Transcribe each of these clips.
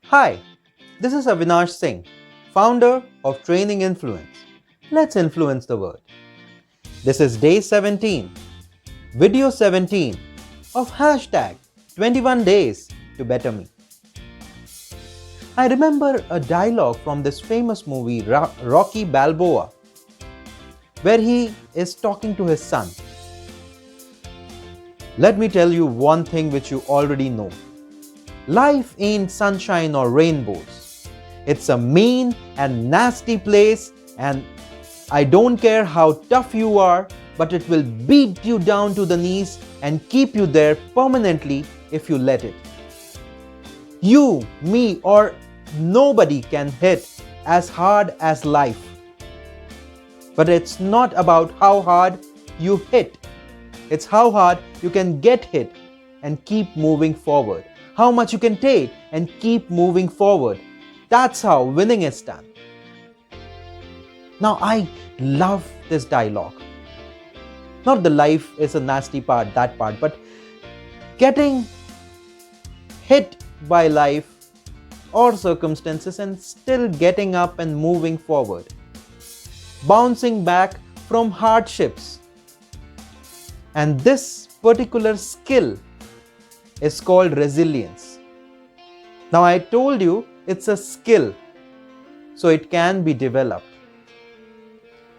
Hi, this is Avinash Singh, founder of Training Influence. Let's influence the world. This is day 17, video 17 of hashtag 21 days to better me. I remember a dialogue from this famous movie Rocky Balboa where he is talking to his son. Let me tell you one thing which you already know. Life ain't sunshine or rainbows. It's a mean and nasty place, and I don't care how tough you are, but it will beat you down to the knees and keep you there permanently if you let it. You, me, or nobody can hit as hard as life. But it's not about how hard you hit. It's how hard you can get hit and keep moving forward. How much you can take and keep moving forward. That's how winning is done. Now I love this dialogue. Not the life is a nasty part, that part, but getting hit by life or circumstances and still getting up and moving forward. Bouncing back from hardships. And this particular skill is called resilience. Now I told you it's a skill, so it can be developed.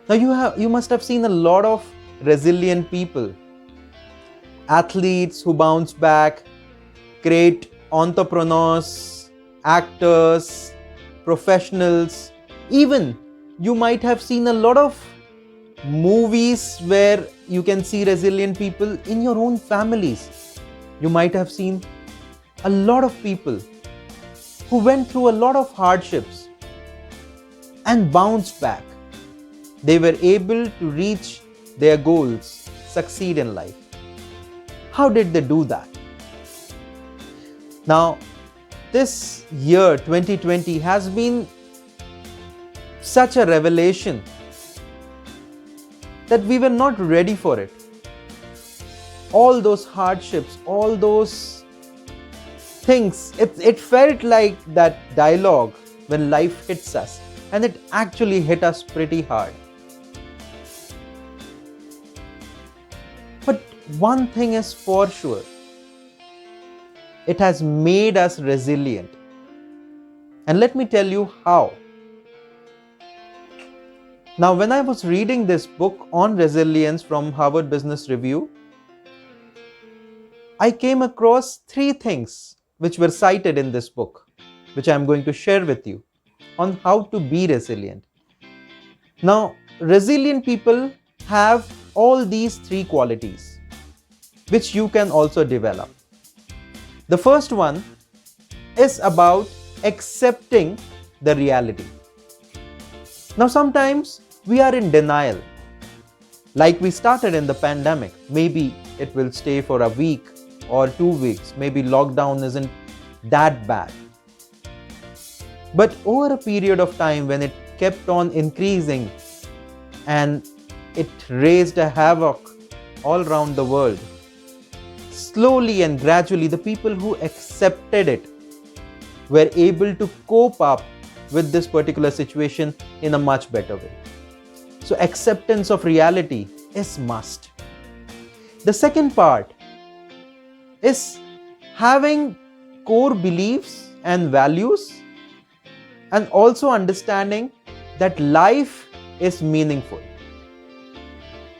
Now you must have seen a lot of resilient people, athletes who bounce back, great entrepreneurs, actors, professionals. Even you might have seen a lot of movies where you can see resilient people in your own families. You might have seen a lot of people who went through a lot of hardships and bounced back. They were able to reach their goals, succeed in life. How did they do that? Now, this year 2020 has been such a revelation that we were not ready for it. All those hardships, all those things, it felt like that dialogue when life hits us, and it actually hit us pretty hard. But one thing is for sure, it has made us resilient. And let me tell you how. Now, when I was reading this book on resilience from Harvard Business Review, I came across 3 things which were cited in this book, which I am going to share with you on how to be resilient. Now, resilient people have all these 3 qualities, which you can also develop. The first one is about accepting the reality. Now, sometimes we are in denial. Like we started in the pandemic, maybe it will stay for a week or 2 weeks, maybe lockdown isn't that bad. But over a period of time when it kept on increasing and it raised a havoc all around the world, slowly and gradually the people who accepted it were able to cope up with this particular situation in a much better way. So acceptance of reality is must. The second part is having core beliefs and values, and also understanding that life is meaningful.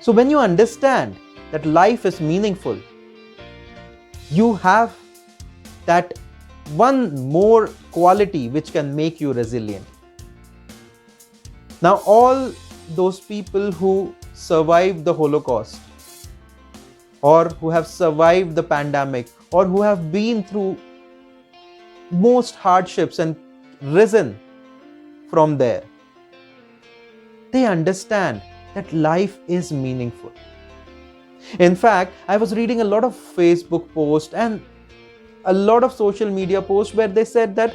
So when you understand that life is meaningful, you have that one more quality which can make you resilient. Now, all those people who survived the Holocaust, or who have survived the pandemic, or who have been through most hardships and risen from there, they understand that life is meaningful. In fact, I was reading a lot of Facebook posts and a lot of social media posts where they said that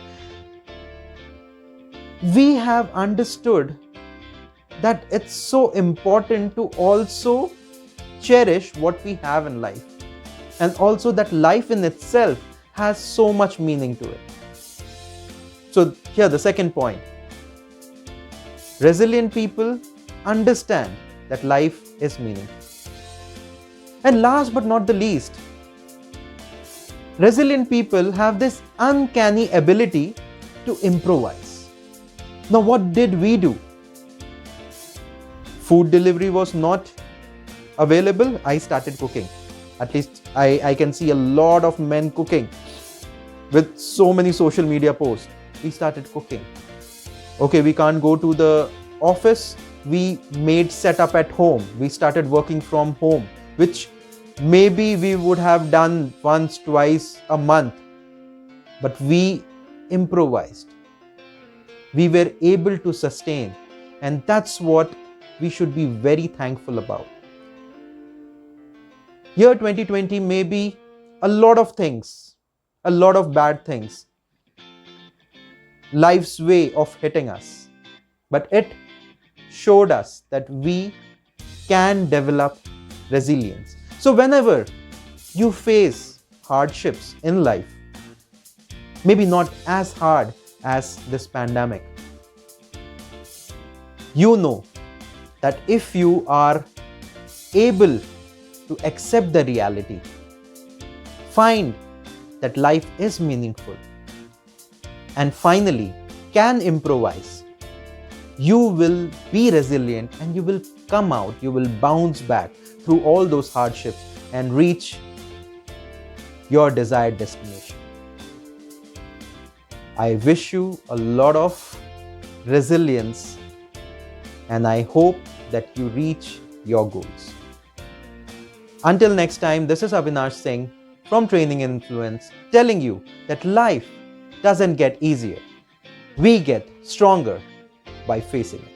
we have understood that it's so important to also cherish what we have in life, and also that life in itself has so much meaning to it. So here the second point. Resilient people understand that life is meaningful. And last but not the least, resilient people have this uncanny ability to improvise. Now, what did we do? Food delivery was not available. I started cooking. At least I can see a lot of men cooking with so many social media posts. We started cooking. Okay, we can't go to the office. We made setup at home. We started working from home, which maybe we would have done once, twice a month. But we improvised. We were able to sustain. And that's what we should be very thankful about. Year 2020 may be a lot of things, a lot of bad things, life's way of hitting us. But it showed us that we can develop resilience. So whenever you face hardships in life, maybe not as hard as this pandemic, you know that if you are able to accept the reality, find that life is meaningful, and finally can improvise, you will be resilient and you will come out, you will bounce back through all those hardships and reach your desired destination. I wish you a lot of resilience and I hope that you reach your goals. Until next time, this is Avinash Singh from Training Influence telling you that life doesn't get easier. We get stronger by facing it.